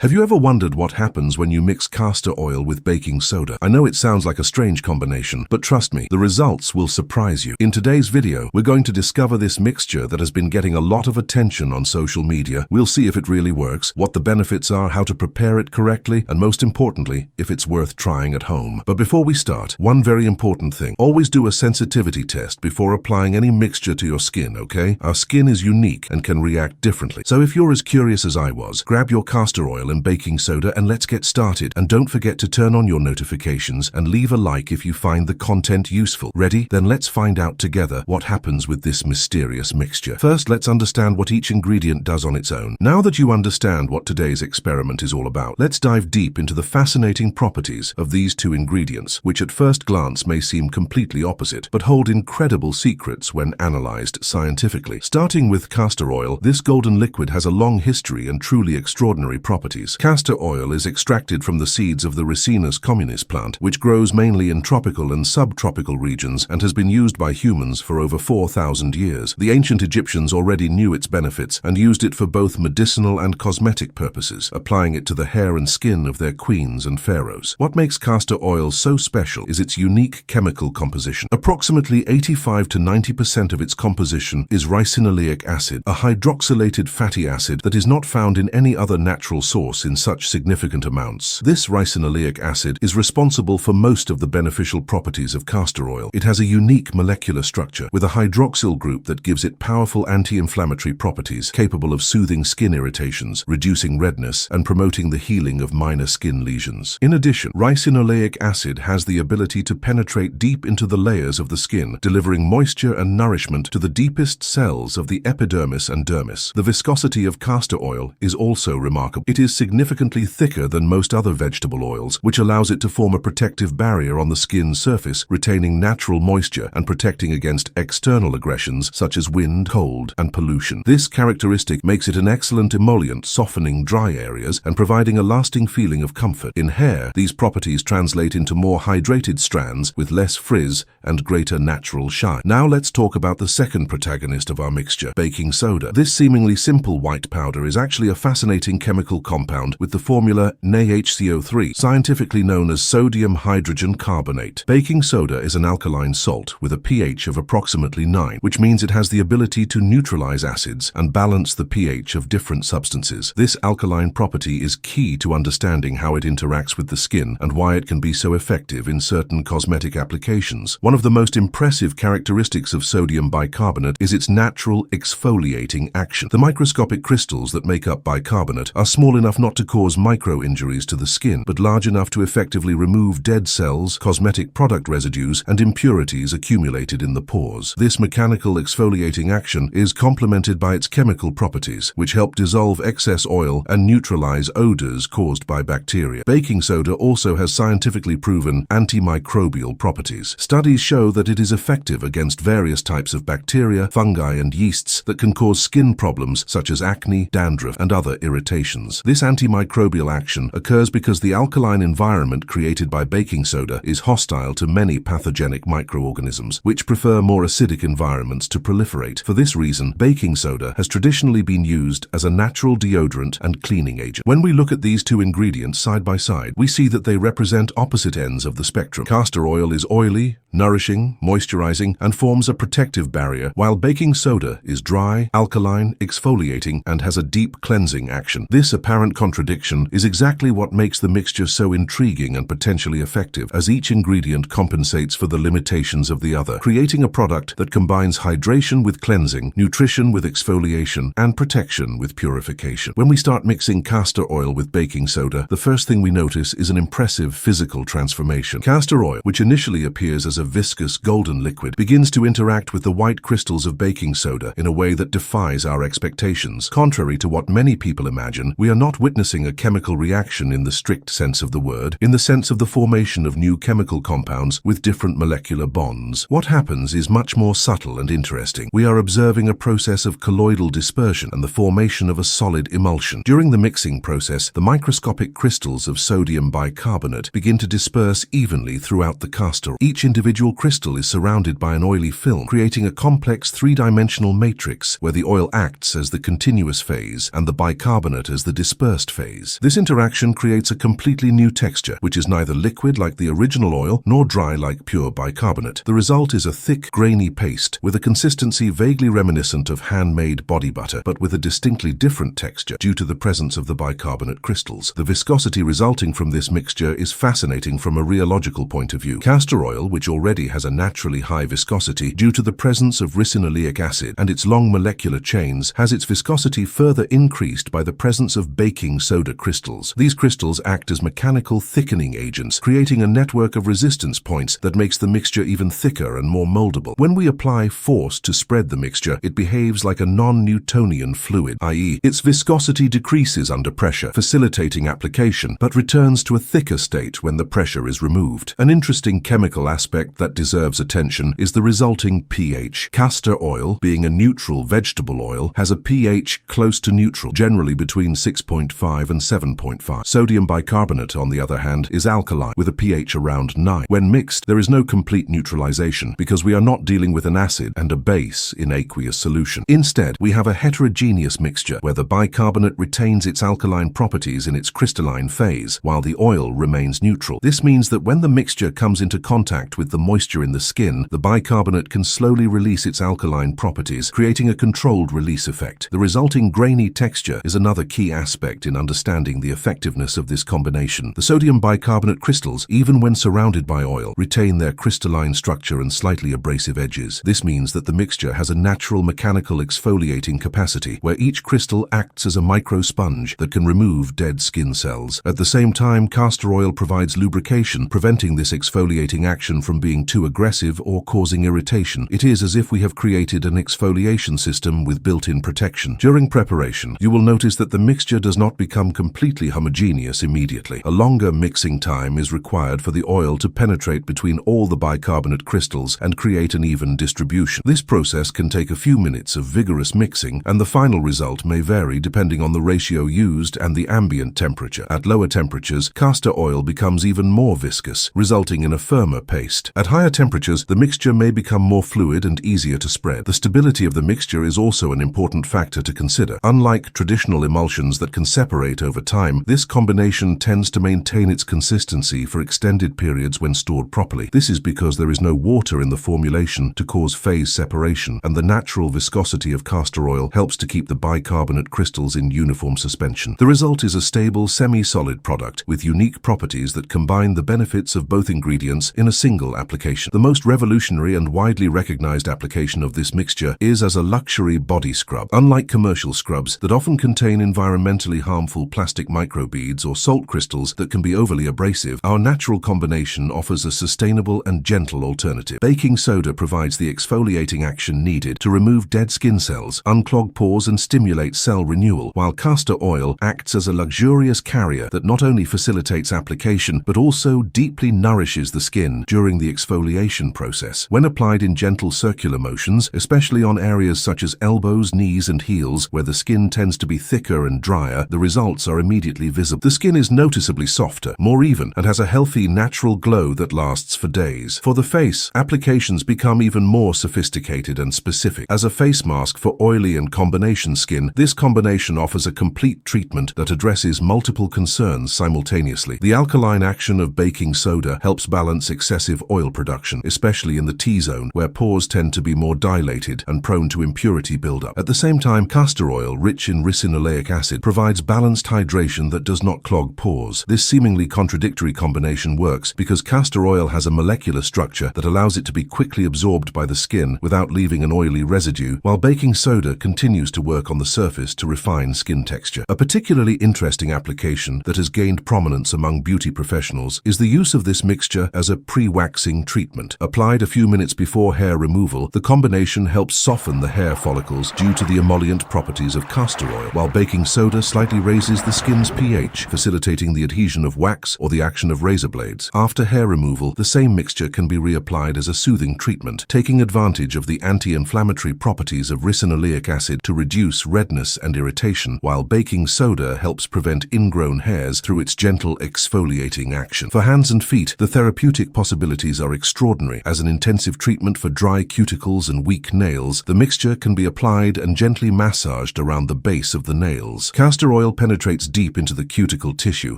Have you ever wondered what happens when you mix castor oil with baking soda? I know it sounds like a strange combination, but trust me, the results will surprise you. In today's video, we're going to discover this mixture that has been getting a lot of attention on social media. We'll see if it really works, what the benefits are, how to prepare it correctly, and most importantly, if it's worth trying at home. But before we start, one very important thing. Always do a sensitivity test before applying any mixture to your skin, okay? Our skin is unique and can react differently. So if you're as curious as I was, grab your castor oil and baking soda and let's get started. And don't forget to turn on your notifications and leave a like if you find the content useful. Ready? Then let's find out together what happens with this mysterious mixture. First, let's understand what each ingredient does on its own. Now that you understand what today's experiment is all about, let's dive deep into the fascinating properties of these two ingredients, which at first glance may seem completely opposite, but hold incredible secrets when analyzed scientifically. Starting with castor oil, this golden liquid has a long history and truly extraordinary properties. Castor oil is extracted from the seeds of the Ricinus communis plant, which grows mainly in tropical and subtropical regions and has been used by humans for over 4,000 years. The ancient Egyptians already knew its benefits and used it for both medicinal and cosmetic purposes, applying it to the hair and skin of their queens and pharaohs. What makes castor oil so special is its unique chemical composition. Approximately 85 to 90% of its composition is ricinoleic acid, a hydroxylated fatty acid that is not found in any other natural source in such significant amounts. This ricinoleic acid is responsible for most of the beneficial properties of castor oil. It has a unique molecular structure with a hydroxyl group that gives it powerful anti-inflammatory properties capable of soothing skin irritations, reducing redness, and promoting the healing of minor skin lesions. In addition, ricinoleic acid has the ability to penetrate deep into the layers of the skin, delivering moisture and nourishment to the deepest cells of the epidermis and dermis. The viscosity of castor oil is also remarkable. It is significantly thicker than most other vegetable oils, which allows it to form a protective barrier on the skin's surface, retaining natural moisture and protecting against external aggressions such as wind, cold, and pollution. This characteristic makes it an excellent emollient, softening dry areas and providing a lasting feeling of comfort. In hair, these properties translate into more hydrated strands with less frizz and greater natural shine. Now let's talk about the second protagonist of our mixture, baking soda. This seemingly simple white powder is actually a fascinating chemical compound with the formula NaHCO3, scientifically known as sodium hydrogen carbonate. Baking soda is an alkaline salt with a pH of approximately 9, which means it has the ability to neutralize acids and balance the pH of different substances. This alkaline property is key to understanding how it interacts with the skin and why it can be so effective in certain cosmetic applications. One of the most impressive characteristics of sodium bicarbonate is its natural exfoliating action. The microscopic crystals that make up bicarbonate are small enough not to cause micro-injuries to the skin, but large enough to effectively remove dead cells, cosmetic product residues, and impurities accumulated in the pores. This mechanical exfoliating action is complemented by its chemical properties, which help dissolve excess oil and neutralize odors caused by bacteria. Baking soda also has scientifically proven antimicrobial properties. Studies show that it is effective against various types of bacteria, fungi, and yeasts that can cause skin problems such as acne, dandruff, and other irritations. This antimicrobial action occurs because the alkaline environment created by baking soda is hostile to many pathogenic microorganisms, which prefer more acidic environments to proliferate. For this reason, baking soda has traditionally been used as a natural deodorant and cleaning agent. When we look at these two ingredients side by side, we see that they represent opposite ends of the spectrum. Castor oil is oily, nourishing, moisturizing, and forms a protective barrier, while baking soda is dry, alkaline, exfoliating, and has a deep cleansing action. This apparent contradiction is exactly what makes the mixture so intriguing and potentially effective, as each ingredient compensates for the limitations of the other, creating a product that combines hydration with cleansing, nutrition with exfoliation, and protection with purification. When we start mixing castor oil with baking soda, the first thing we notice is an impressive physical transformation. Castor oil, which initially appears as a viscous golden liquid, begins to interact with the white crystals of baking soda in a way that defies our expectations. Contrary to what many people imagine, we are not witnessing a chemical reaction in the strict sense of the word, in the sense of the formation of new chemical compounds with different molecular bonds. What happens is much more subtle and interesting. We are observing a process of colloidal dispersion and the formation of a solid emulsion. During the mixing process, the microscopic crystals of sodium bicarbonate begin to disperse evenly throughout the castor. Each individual crystal is surrounded by an oily film, creating a complex three-dimensional matrix where the oil acts as the continuous phase and the bicarbonate as the dispersion dispersed phase. This interaction creates a completely new texture, which is neither liquid like the original oil nor dry like pure bicarbonate. The result is a thick, grainy paste with a consistency vaguely reminiscent of handmade body butter, but with a distinctly different texture due to the presence of the bicarbonate crystals. The viscosity resulting from this mixture is fascinating from a rheological point of view. Castor oil, which already has a naturally high viscosity due to the presence of ricinoleic acid and its long molecular chains, has its viscosity further increased by the presence of baking soda crystals. These crystals act as mechanical thickening agents, creating a network of resistance points that makes the mixture even thicker and more moldable. When we apply force to spread the mixture, it behaves like a non-Newtonian fluid, i.e., its viscosity decreases under pressure, facilitating application, but returns to a thicker state when the pressure is removed. An interesting chemical aspect that deserves attention is the resulting pH. Castor oil, being a neutral vegetable oil, has a pH close to neutral, generally between 6.5 and 7.5. Sodium bicarbonate, on the other hand, is alkaline, with a pH around 9. When mixed, there is no complete neutralization, because we are not dealing with an acid and a base in aqueous solution. Instead, we have a heterogeneous mixture, where the bicarbonate retains its alkaline properties in its crystalline phase, while the oil remains neutral. This means that when the mixture comes into contact with the moisture in the skin, the bicarbonate can slowly release its alkaline properties, creating a controlled release effect. The resulting grainy texture is another key aspect in understanding the effectiveness of this combination. The sodium bicarbonate crystals, even when surrounded by oil, retain their crystalline structure and slightly abrasive edges. This means that the mixture has a natural mechanical exfoliating capacity, where each crystal acts as a micro sponge that can remove dead skin cells. At the same time, castor oil provides lubrication, preventing this exfoliating action from being too aggressive or causing irritation. It is as if we have created an exfoliation system with built-in protection. During preparation, you will notice that the mixture does not become completely homogeneous immediately. A longer mixing time is required for the oil to penetrate between all the bicarbonate crystals and create an even distribution. This process can take a few minutes of vigorous mixing, and the final result may vary depending on the ratio used and the ambient temperature. At lower temperatures, castor oil becomes even more viscous, resulting in a firmer paste. At higher temperatures, the mixture may become more fluid and easier to spread. The stability of the mixture is also an important factor to consider. Unlike traditional emulsions that can separate over time, this combination tends to maintain its consistency for extended periods when stored properly. This is because there is no water in the formulation to cause phase separation, and the natural viscosity of castor oil helps to keep the bicarbonate crystals in uniform suspension. The result is a stable, semi-solid product with unique properties that combine the benefits of both ingredients in a single application. The most revolutionary and widely recognized application of this mixture is as a luxury body scrub. Unlike commercial scrubs that often contain environmentally harmful plastic microbeads or salt crystals that can be overly abrasive, our natural combination offers a sustainable and gentle alternative. Baking soda provides the exfoliating action needed to remove dead skin cells, unclog pores, and stimulate cell renewal, while castor oil acts as a luxurious carrier that not only facilitates application but also deeply nourishes the skin during the exfoliation process. When applied in gentle circular motions, especially on areas such as elbows, knees, and heels, where the skin tends to be thicker and drier, the results are immediately visible. The skin is noticeably softer, more even, and has a healthy, natural glow that lasts for days. For the face, applications become even more sophisticated and specific. As a face mask for oily and combination skin, this combination offers a complete treatment that addresses multiple concerns simultaneously. The alkaline action of baking soda helps balance excessive oil production, especially in the T-zone, where pores tend to be more dilated and prone to impurity buildup. At the same time, castor oil, rich in ricinoleic acid, provides balanced hydration that does not clog pores. This seemingly contradictory combination works because castor oil has a molecular structure that allows it to be quickly absorbed by the skin without leaving an oily residue, while baking soda continues to work on the surface to refine skin texture. A particularly interesting application that has gained prominence among beauty professionals is the use of this mixture as a pre-waxing treatment. Applied a few minutes before hair removal, the combination helps soften the hair follicles due to the emollient properties of castor oil, while baking soda slightly raises the skin's pH, facilitating the adhesion of wax or the action of razor blades. After hair removal, the same mixture can be reapplied as a soothing treatment, taking advantage of the anti-inflammatory properties of ricinoleic acid to reduce redness and irritation, while baking soda helps prevent ingrown hairs through its gentle exfoliating action. For hands and feet, the therapeutic possibilities are extraordinary. As an intensive treatment for dry cuticles and weak nails, the mixture can be applied and gently massaged around the base of the nails. Castor oil penetrates deep into the cuticle tissue,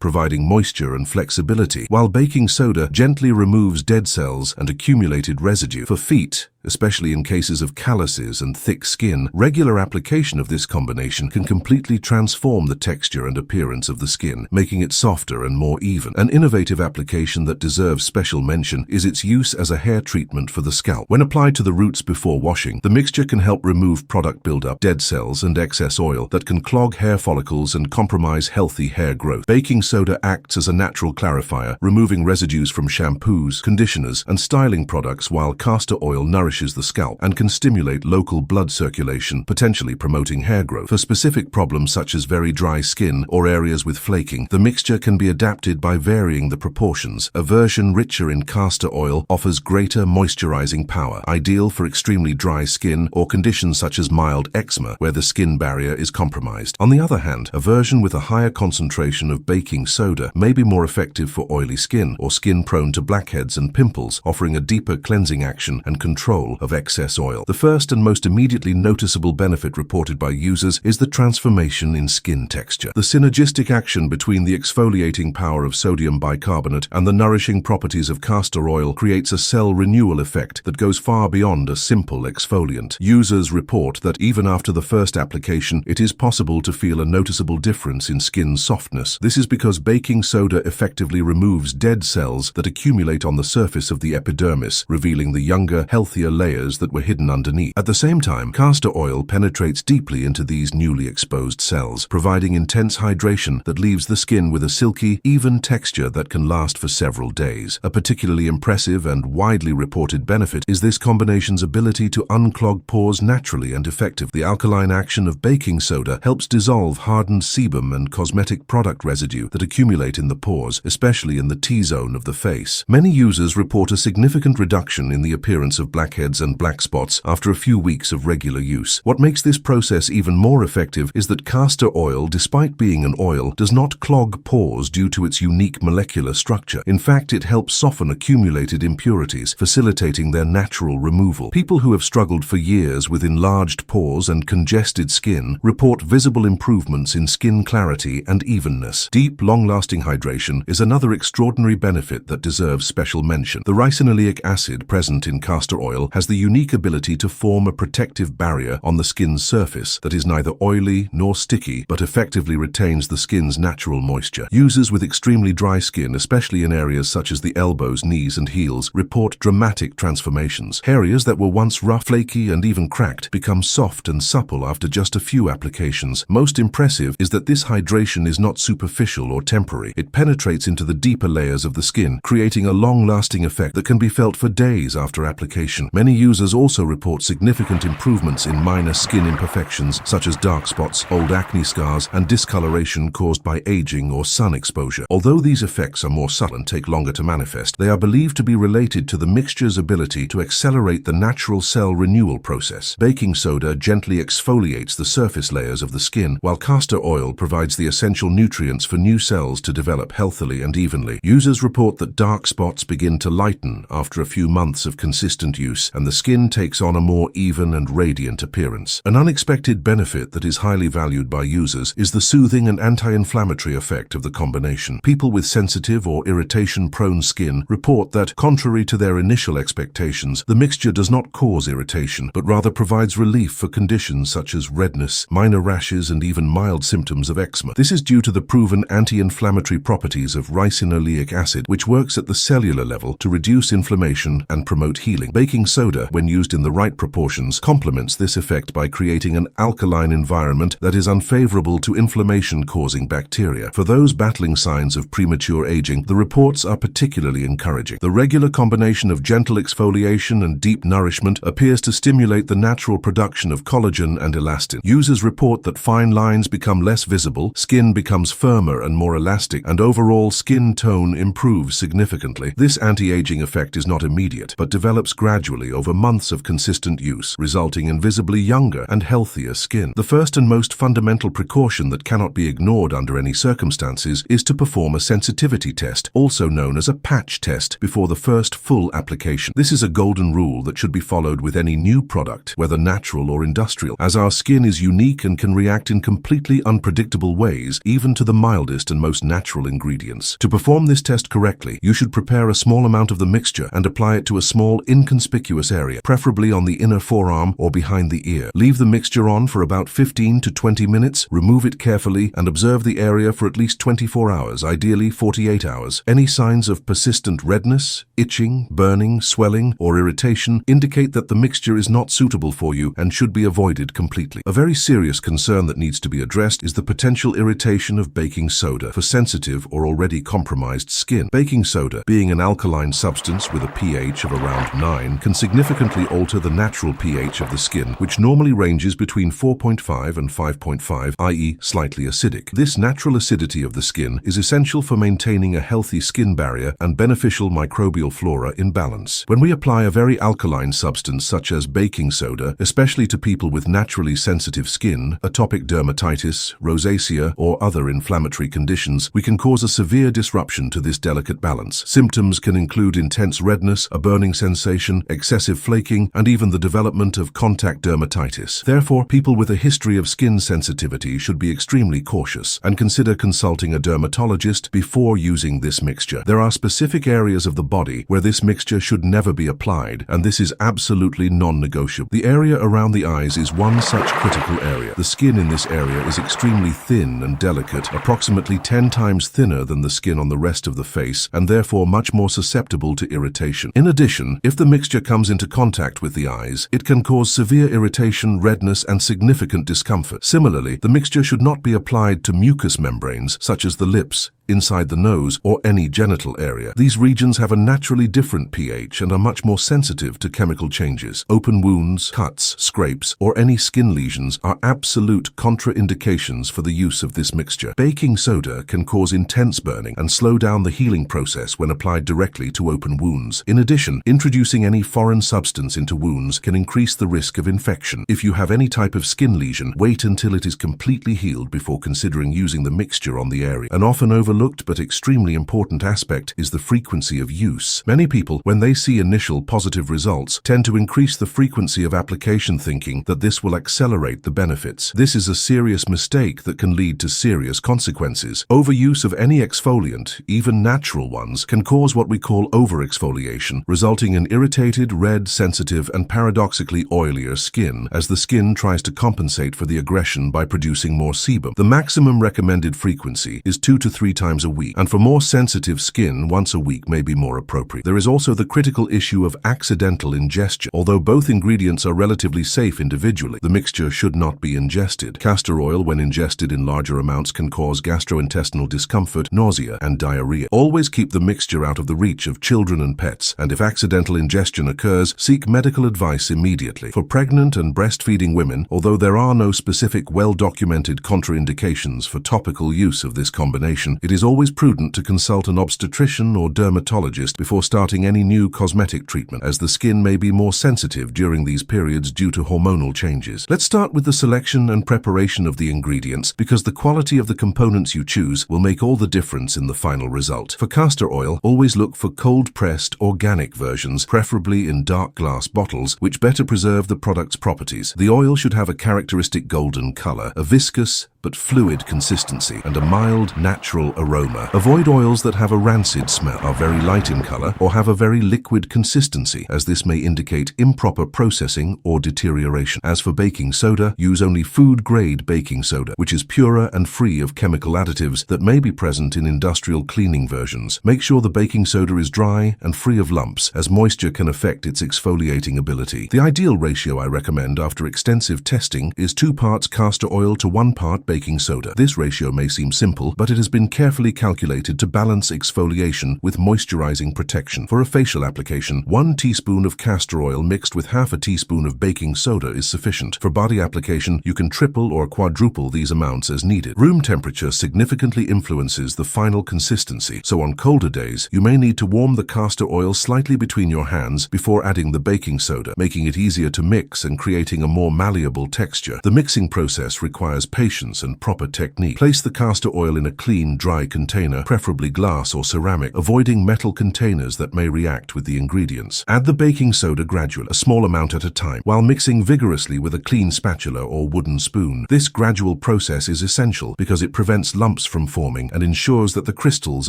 providing moisture and flexibility, while baking soda gently removes dead cells and accumulated residue. For feet, especially in cases of calluses and thick skin, regular application of this combination can completely transform the texture and appearance of the skin, making it softer and more even. An innovative application that deserves special mention is its use as a hair treatment for the scalp. When applied to the roots before washing, the mixture can help remove product buildup, dead cells, and excess oil that can clog hair follicles and compromise healthy hair growth. Baking soda acts as a natural clarifier, removing residues from shampoos, conditioners, and styling products, while castor oil nourishes the scalp and can stimulate local blood circulation, potentially promoting hair growth. For specific problems such as very dry skin or areas with flaking, the mixture can be adapted by varying the proportions. A version richer in castor oil offers greater moisturizing power, ideal for extremely dry skin or conditions such as mild eczema, where the skin barrier is compromised. On the other hand, a version with a higher concentration of baking soda may be more effective for oily skin or skin prone to blackheads and pimples, offering a deeper cleansing action and control of excess oil. The first and most immediately noticeable benefit reported by users is the transformation in skin texture. The synergistic action between the exfoliating power of sodium bicarbonate and the nourishing properties of castor oil creates a cell renewal effect that goes far beyond a simple exfoliant. Users report that even after the first application, it is possible to feel a noticeable difference in skin softness. This is because baking soda effectively removes dead cells that accumulate on the surface of the epidermis, revealing the younger, healthier layers that were hidden underneath. At the same time, castor oil penetrates deeply into these newly exposed cells, providing intense hydration that leaves the skin with a silky, even texture that can last for several days. A particularly impressive and widely reported benefit is this combination's ability to unclog pores naturally and effectively. The alkaline action of baking soda helps dissolve hardened sebum and cosmetic product residue that accumulate in the pores, especially in the T-zone of the face. Many users report a significant reduction in the appearance of blackheads and black spots after a few weeks of regular use. What makes this process even more effective is that castor oil, despite being an oil, does not clog pores due to its unique molecular structure. In fact, it helps soften accumulated impurities, facilitating their natural removal. People who have struggled for years with enlarged pores and congested skin report visible improvements in skin clarity and evenness. Deep, long-lasting hydration is another extraordinary benefit that deserves special mention. The ricinoleic acid present in castor oil has the unique ability to form a protective barrier on the skin's surface that is neither oily nor sticky, but effectively retains the skin's natural moisture. Users with extremely dry skin, especially in areas such as the elbows, knees, and heels, report dramatic transformations. Areas that were once rough, flaky, and even cracked become soft and supple after just a few applications. Most impressive is that this hydration is not superficial or temporary. It penetrates into the deeper layers of the skin, creating a long-lasting effect that can be felt for days after application. Many users also report significant improvements in minor skin imperfections such as dark spots, old acne scars, and discoloration caused by aging or sun exposure. Although these effects are more subtle and take longer to manifest, they are believed to be related to the mixture's ability to accelerate the natural cell renewal process. Baking soda gently exfoliates the surface layers of the skin, while castor oil provides the essential nutrients for new cells to develop healthily and evenly. Users report that dark spots begin to lighten after a few months of consistent use, and the skin takes on a more even and radiant appearance. An unexpected benefit that is highly valued by users is the soothing and anti-inflammatory effect of the combination. People with sensitive or irritation-prone skin report that, contrary to their initial expectations, the mixture does not cause irritation, but rather provides relief for conditions such as redness, minor rashes, and even mild symptoms of eczema. This is due to the proven anti-inflammatory properties of ricinoleic acid, which works at the cellular level to reduce inflammation and promote healing. Baking soda, when used in the right proportions, complements this effect by creating an alkaline environment that is unfavorable to inflammation-causing bacteria. For those battling signs of premature aging, the reports are particularly encouraging. The regular combination of gentle exfoliation and deep nourishment appears to stimulate the natural production of collagen and elastin. Users report that fine lines become less visible, skin becomes firmer and more elastic, and overall skin tone improves significantly. This anti-aging effect is not immediate, but develops gradually naturally over months of consistent use, resulting in visibly younger and healthier skin. The first and most fundamental precaution that cannot be ignored under any circumstances is to perform a sensitivity test, also known as a patch test, before the first full application. This is a golden rule that should be followed with any new product, whether natural or industrial, as our skin is unique and can react in completely unpredictable ways, even to the mildest and most natural ingredients. To perform this test correctly, you should prepare a small amount of the mixture and apply it to a small, inconspicuous area, preferably on the inner forearm or behind the ear. Leave the mixture on for about 15 to 20 minutes, remove it carefully, and observe the area for at least 24 hours, ideally 48 hours. Any signs of persistent redness, itching, burning, swelling, or irritation indicate that the mixture is not suitable for you and should be avoided completely. A very serious concern that needs to be addressed is the potential irritation of baking soda for sensitive or already compromised skin. Baking soda, being an alkaline substance with a pH of around 9, can significantly alter the natural pH of the skin, which normally ranges between 4.5 and 5.5, i.e. slightly acidic. This natural acidity of the skin is essential for maintaining a healthy skin barrier and beneficial microbial flora in balance. When we apply a very alkaline substance such as baking soda, especially to people with naturally sensitive skin, atopic dermatitis, rosacea, or other inflammatory conditions, we can cause a severe disruption to this delicate balance. Symptoms can include intense redness, a burning sensation, excessive flaking, and even the development of contact dermatitis. Therefore, people with a history of skin sensitivity should be extremely cautious and consider consulting a dermatologist before using this mixture. There are specific areas of the body where this mixture should never be applied, and this is absolutely non-negotiable. The area around the eyes is one such critical area. The skin in this area is extremely thin and delicate, approximately 10 times thinner than the skin on the rest of the face, and therefore much more susceptible to irritation. In addition, if the mixture comes into contact with the eyes, it can cause severe irritation, redness, and significant discomfort. Similarly, the mixture should not be applied to mucous membranes, such as the lips, inside the nose, or any genital area. These regions have a naturally different pH and are much more sensitive to chemical changes. Open wounds, cuts, scrapes, or any skin lesions are absolute contraindications for the use of this mixture. Baking soda can cause intense burning and slow down the healing process when applied directly to open wounds. In addition, introducing any foreign substance into wounds can increase the risk of infection. If you have any type of skin lesion, wait until it is completely healed before considering using the mixture on the area. An often overlooked but extremely important aspect is the frequency of use. Many people, when they see initial positive results, tend to increase the frequency of application, thinking that this will accelerate the benefits. This is a serious mistake that can lead to serious consequences. Overuse of any exfoliant, even natural ones, can cause what we call overexfoliation, resulting in irritated, red, sensitive, and paradoxically oilier skin, as the skin tries to compensate for the aggression by producing more sebum. The maximum recommended frequency is 2 to 3 times a week, and for more sensitive skin, once a week may be more appropriate. There is also the critical issue of accidental ingestion. Although both ingredients are relatively safe individually, the mixture should not be ingested. Castor oil, when ingested in larger amounts, can cause gastrointestinal discomfort, nausea, and diarrhea. Always keep the mixture out of the reach of children and pets, and if accidental ingestion occurs, seek medical advice immediately. For pregnant and breastfeeding women, although there are no specific well-documented contraindications for topical use of this combination, it is always prudent to consult an obstetrician or dermatologist before starting any new cosmetic treatment, as the skin may be more sensitive during these periods due to hormonal changes. Let's start with the selection and preparation of the ingredients, because the quality of the components you choose will make all the difference in the final result. For castor oil, always look for cold-pressed organic versions, preferably in dark glass bottles, which better preserve the product's properties. The oil should have a characteristic golden color, a viscous but fluid consistency, and a mild, natural aroma. Avoid oils that have a rancid smell, are very light in color, or have a very liquid consistency, as this may indicate improper processing or deterioration. As for baking soda, use only food-grade baking soda, which is purer and free of chemical additives that may be present in industrial cleaning versions. Make sure the baking soda is dry and free of lumps, as moisture can affect its exfoliating ability. The ideal ratio I recommend after extensive testing is 2 parts castor oil to 1 part baking soda. This ratio may seem simple, but it has been carefully calculated to balance exfoliation with moisturizing protection. For a facial application, 1 teaspoon of castor oil mixed with half a teaspoon of baking soda is sufficient. For body application, you can triple or quadruple these amounts as needed. Room temperature significantly influences the final consistency, so on colder days, you may need to warm the castor oil slightly between your hands before adding the baking soda, making it easier to mix and creating a more malleable texture. The mixing process requires patience and proper technique. Place the castor oil in a clean, dry container, preferably glass or ceramic, avoiding metal containers that may react with the ingredients. Add the baking soda gradually, a small amount at a time, while mixing vigorously with a clean spatula or wooden spoon. This gradual process is essential because it prevents lumps from forming and ensures that the crystals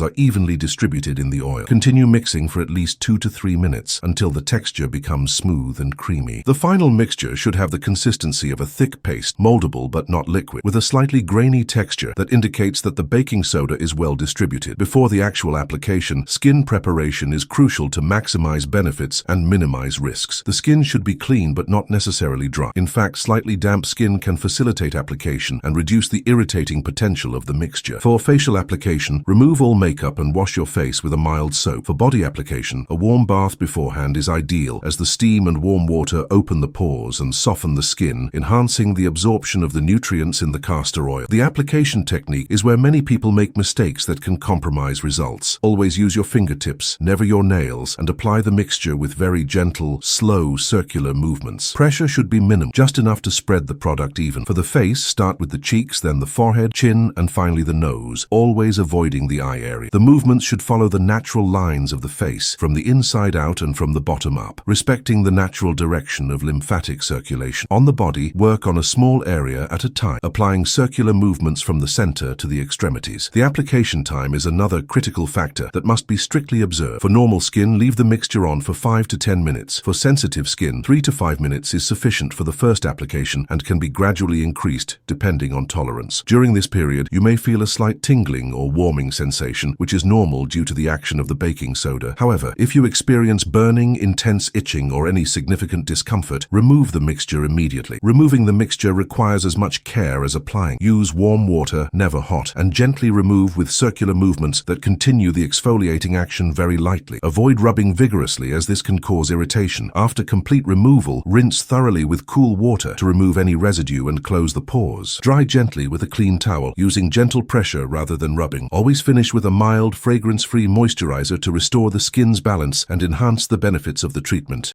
are evenly distributed in the oil. Continue mixing for at least 2 to 3 minutes until the texture becomes smooth and creamy. The final mixture should have the consistency of a thick paste, moldable but not liquid, with a slightly grainy texture that indicates that the baking soda is well distributed. Before the actual application, skin preparation is crucial to maximize benefits and minimize risks. The skin should be clean but not necessarily dry. In fact, slightly damp skin can facilitate application and reduce the irritating potential of the mixture. For facial application, remove all makeup and wash your face with a mild soap. For body application, a warm bath beforehand is ideal as the steam and warm water open the pores and soften the skin, enhancing the absorption of the nutrients in the castor oil. The application technique is where many people make mistakes that can compromise results. Always use your fingertips, never your nails, and apply the mixture with very gentle, slow, circular movements. Pressure should be minimal, just enough to spread the product even. For the face, start with the cheeks, then the forehead, chin, and finally the nose, always avoiding the eye area. The movements should follow the natural lines of the face, from the inside out and from the bottom up, respecting the natural direction of lymphatic circulation. On the body, work on a small area at a time, applying circular movements from the center to the extremities. The application time is another critical factor that must be strictly observed. For normal skin, leave the mixture on for 5 to 10 minutes. For sensitive skin, 3 to 5 minutes is sufficient for the first application and can be gradually increased depending on tolerance. During this period, you may feel a slight tingling or warming sensation, which is normal due to the action of the baking soda. However, if you experience burning, intense itching, or any significant discomfort, remove the mixture immediately. Removing the mixture requires as much care as applying. Use warm water, never hot, and gently remove with circular movements that continue the exfoliating action very lightly. Avoid rubbing vigorously as this can cause irritation. After complete removal, rinse thoroughly with cool water to remove any residue and close the pores. Dry gently with a clean towel, using gentle pressure rather than rubbing. Always finish with a mild, fragrance-free moisturizer to restore the skin's balance and enhance the benefits of the treatment.